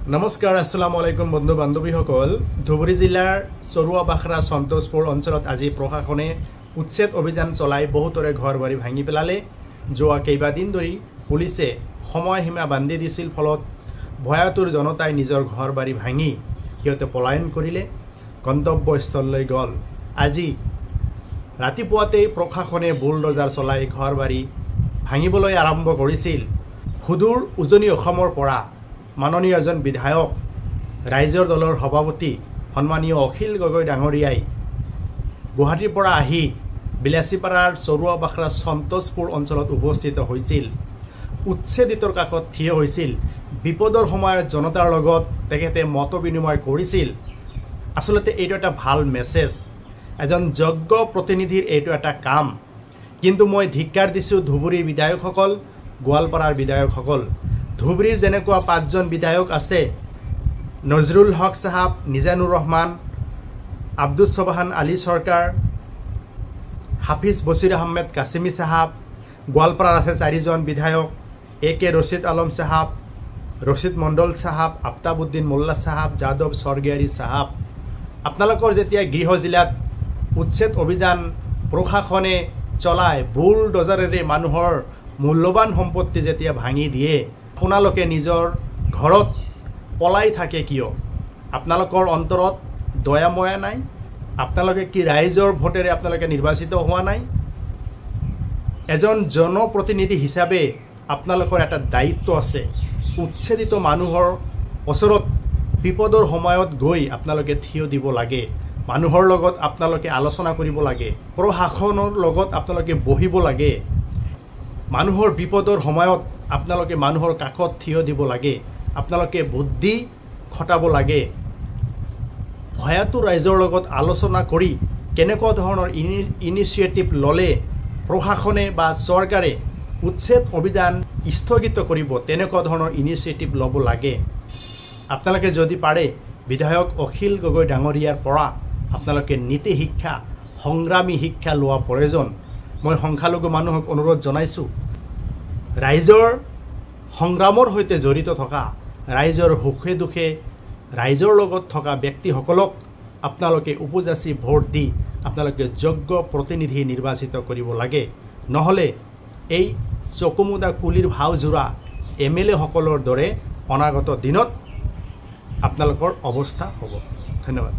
নমস্কাৰ আসসালামু আলাইকুম বন্ধু বান্ধৱীসকল ধুবুৰী জিলাৰ চৰুৱা বাখৰা সন্তোষপুৰ অঞ্চলত আজি প্ৰশাসনে উচ্ছেদ অভিযান চলাই বহুতৰে ঘৰ বাৰী ভাঙি পেলালে। যোৱা কেইবাদিন ধৰি পুলিচে সময়সীমা বান্ধি দিছিল, ফলত ভয়াতুৰ জনতাই নিজৰ ঘৰ বাৰী ভাঙি সিহঁতে পলায়ন কৰিলে, গন্তব্যস্থললৈ গ'ল। আজি ৰাতিপুৱাতেই প্ৰশাসনে বুলডোজাৰ চলাই ঘৰ বাৰী ভাঙিবলৈ আৰম্ভ কৰিছিল। সুদূৰ উজনি অসমৰ পৰা মাননীয় এজন বিধায়ক ৰাইজৰ দলৰ সভাপতি সন্মানীয় অখিল গগৈ ডাঙৰীয়াই গুৱাহাটীৰ পৰা আহি বিলাসীপাৰাৰ চৰুৱা বাখৰা সন্তোষপুৰ অঞ্চলত উপস্থিত হৈছিল। উচ্ছেদিতৰ কাষত থিয় হৈছিল। বিপদৰ সময়ত জনতাৰ লগত তেখেতে মত বিনিময় কৰিছিল। আচলতে এইটো এটা ভাল মেছেজ, এজন যোগ্য প্ৰতিনিধিৰ এইটো এটা কাম। কিন্তু মই ধিক্কাৰ দিছোঁ ধুবুৰীৰ বিধায়কসকল, গোৱালপাৰাৰ বিধায়কসকল। ধুবুৰীৰ যেনেকুৱা 5জন বিধায়ক আছে, নজৰুল হক সাহাব, নিজানুৰ ৰহমান, আব্দুল সোবহান আলী চৰকাৰ, হাফিজ বছিৰ আহমেদ কাছিমি সাহাব। গোৱালপাৰাৰ আছে 4জন বিধায়ক, AK ৰছিদ আলম সাহাব, ৰছিদ মণ্ডল সাহাব, আফতাবুদ্দিন মোল্লা সাহাব, যাদৱ স্বৰ্গীয়াৰী সাহাব। আপোনালোকৰ যেতিয়া গৃহ জিলাত উচ্ছেদ অভিযান প্ৰশাসনে চলাই বুলডোজাৰেৰে মানুহৰ মূল্যৱান সম্পত্তি যেতিয়া ভাঙি দিয়ে, আপোনালোকে নিজৰ ঘৰত পলাই থাকে কিয়? আপোনালোকৰ অন্তৰত দয়াময়া নাই? আপোনালোকে কি ৰাইজৰ ভোটেৰে আপোনালোকে নিৰ্বাচিত হোৱা নাই? এজন জনপ্ৰতিনিধি হিচাপে আপোনালোকৰ এটা দায়িত্ব আছে। উচ্ছেদিত মানুহৰ ওচৰত বিপদৰ সময়ত গৈ আপোনালোকে থিয় দিব লাগে। মানুহৰ লগত আপোনালোকে আলোচনা কৰিব লাগে। প্ৰশাসনৰ লগত আপোনালোকে বহিব লাগে। মানুহৰ বিপদৰ সময়ত আপোনালোকে মানুহৰ কাষত থিয় দিব লাগে। আপোনালোকে বুদ্ধি খটাব লাগে। ভয়াতুৰ ৰাইজৰ লগত আলোচনা কৰি কেনেকুৱা ধৰণৰ ইনিচিয়েটিভ ল'লে প্ৰশাসনে বা চৰকাৰে উচ্ছেদ অভিযান স্থগিত কৰিব, তেনেকুৱা ধৰণৰ ইনিচিয়েটিভ ল'ব লাগে। আপোনালোকে যদি পাৰে বিধায়ক অখিল গগৈ ডাঙৰীয়াৰ পৰা আপোনালোকে নীতি শিক্ষা, সংগ্ৰামী শিক্ষা লোৱা প্ৰয়োজন। মই সংখ্যালঘু মানুহক অনুৰোধ জনাইছোঁ, ৰাইজৰ সংগ্ৰামৰ সৈতে জড়িত থকা, ৰাইজৰ সুখে দুখে ৰাইজৰ লগত থকা ব্যক্তিসকলক আপোনালোকে উপযাচি ভোট দি আপোনালোকে যোগ্য প্ৰতিনিধি নিৰ্বাচিত কৰিব লাগে। নহ'লে এই চকুমুদা কুলিৰ ভাওজোৰা MLA সকলৰ দৰে অনাগত দিনত আপোনালোকৰ অৱস্থা হ'ব। ধন্যবাদ।